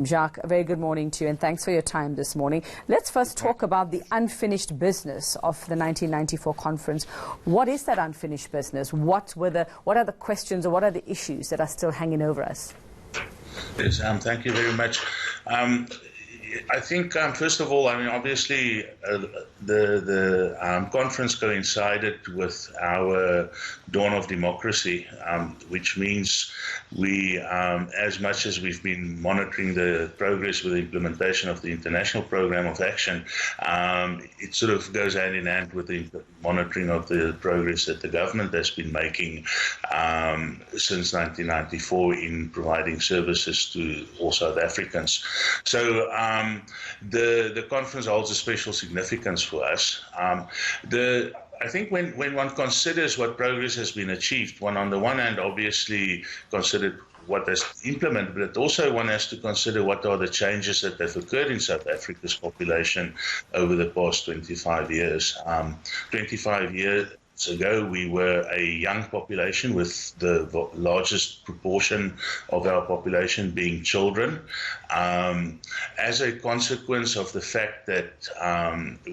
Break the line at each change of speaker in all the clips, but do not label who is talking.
Jacques, a very good morning to you, and thanks for your time this morning. Let's first talk about the unfinished business of the 1994 conference. What is that unfinished business? What are the questions, or what are the issues that are still hanging over us?
Yes, thank you very much. I think, first of all, obviously the conference coincided with our dawn of democracy, which means we, as much as we've been monitoring the progress with the implementation of the International Program of Action, it sort of goes hand in hand with the monitoring of the progress that the government has been making since 1994 in providing services to all South Africans. So the conference holds a special significance for us. I think when one considers what progress has been achieved, one on the one hand obviously considered what has implemented, but also one has to consider what are the changes that have occurred in South Africa's population over the past 25 years. 25 years ago, we were a young population, with the largest proportion of our population being children. As a consequence of the fact that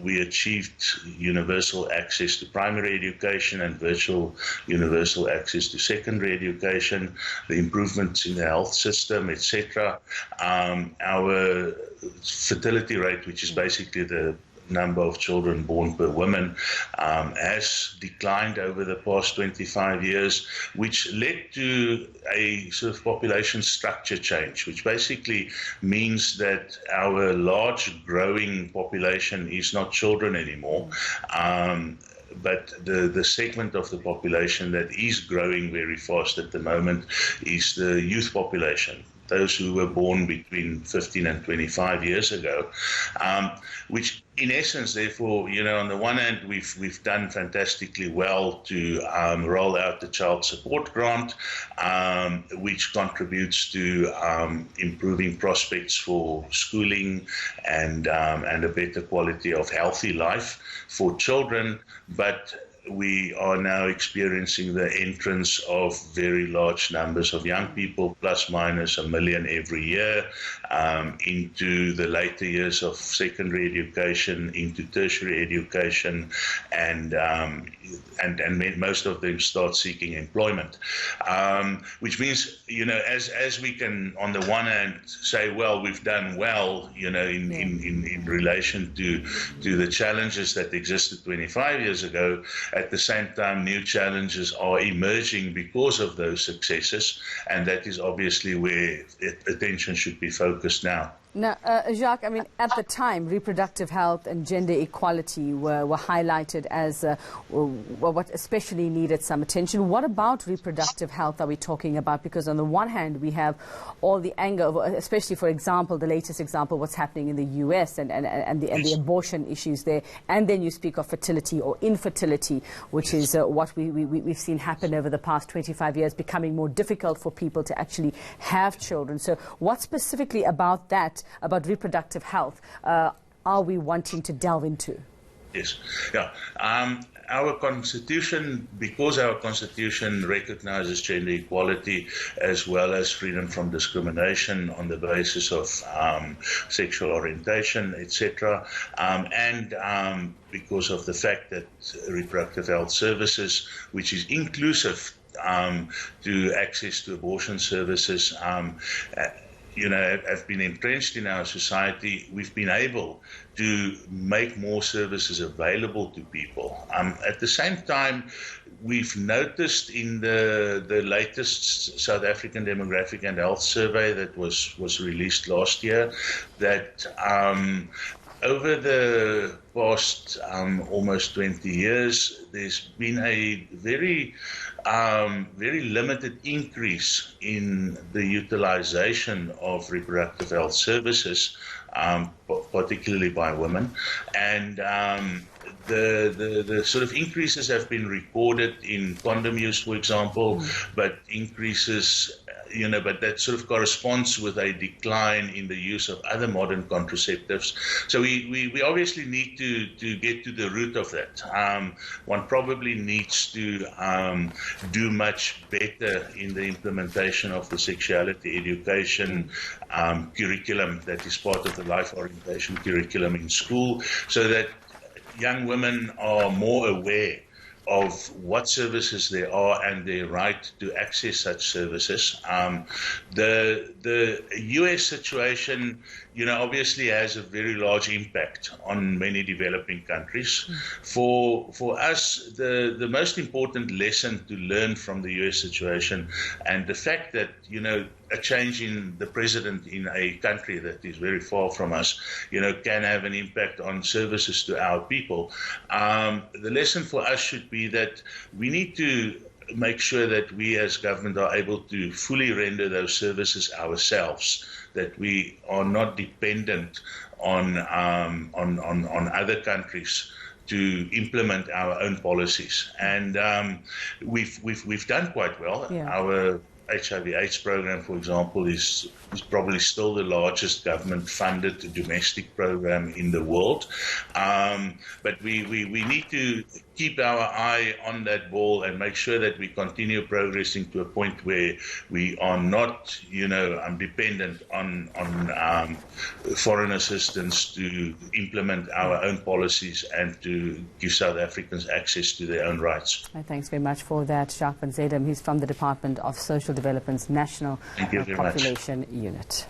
we achieved universal access to primary education and virtual universal access to secondary education, the improvements in the health system, etc., our fertility rate, which is basically the number of children born per woman, has declined over the past 25 years, which led to a sort of population structure change, which basically means that our large growing population is not children anymore. But the segment of the population that is growing very fast at the moment is the youth population, those who were born between 15 and 25 years ago, which in essence, therefore, on the one hand, we've done fantastically well to roll out the child support grant, which contributes to improving prospects for schooling and a better quality of healthy life for children. But we are now experiencing the entrance of very large numbers of young people, plus minus 1 million every year, into the later years of secondary education, into tertiary education, and most of them start seeking employment. Which means, as we can, on the one hand, say, well, we've done well, in relation to the challenges that existed 25 years ago. At the same time, new challenges are emerging because of those successes, and that is obviously where attention should be focused now.
Now, Jacques, at the time, reproductive health and gender equality were highlighted as what especially needed some attention. What about reproductive health are we talking about? Because on the one hand, we have all the anger, especially, for example, the latest example, what's happening in the US and the abortion issues there. And then you speak of fertility or infertility, which is what we've seen happen over the past 25 years, becoming more difficult for people to actually have children. So what specifically about that, about reproductive health, are we wanting to delve into?
Yes. Yeah. Our Constitution, because our Constitution recognizes gender equality as well as freedom from discrimination on the basis of sexual orientation, etc., and because of the fact that reproductive health services, which is inclusive to access to abortion services, have been entrenched in our society, we've been able to make more services available to people. At the same time, we've noticed in the latest South African Demographic and Health Survey that was released last year that over the past almost 20 years, there's been a very limited increase in the utilization of reproductive health services, particularly by women. And the sort of increases have been recorded in condom use, for example, but increases but that sort of corresponds with a decline in the use of other modern contraceptives. So we obviously need to get to the root of that. One probably needs to do much better in the implementation of the sexuality education curriculum that is part of the life orientation curriculum in school, so that young women are more aware of what services there are and their right to access such services. The US situation, obviously has a very large impact on many developing countries. For us, the most important lesson to learn from the US situation, and the fact that, a change in the president in a country that is very far from us, can have an impact on services to our people. The lesson for us should be that we need to make sure that we as government are able to fully render those services ourselves, that we are not dependent on other countries to implement our own policies. And we've done quite well.
Yeah.
Our HIV/AIDS program, for example, is probably still the largest government-funded domestic program in the world. But we need to keep our eye on that ball and make sure that we continue progressing to a point where we are not, dependent on foreign assistance to implement our own policies and to give South Africans access to their own rights.
Thanks very much for that, Jacques van Zedem. He's from the Department of Social Development's National Population Unit.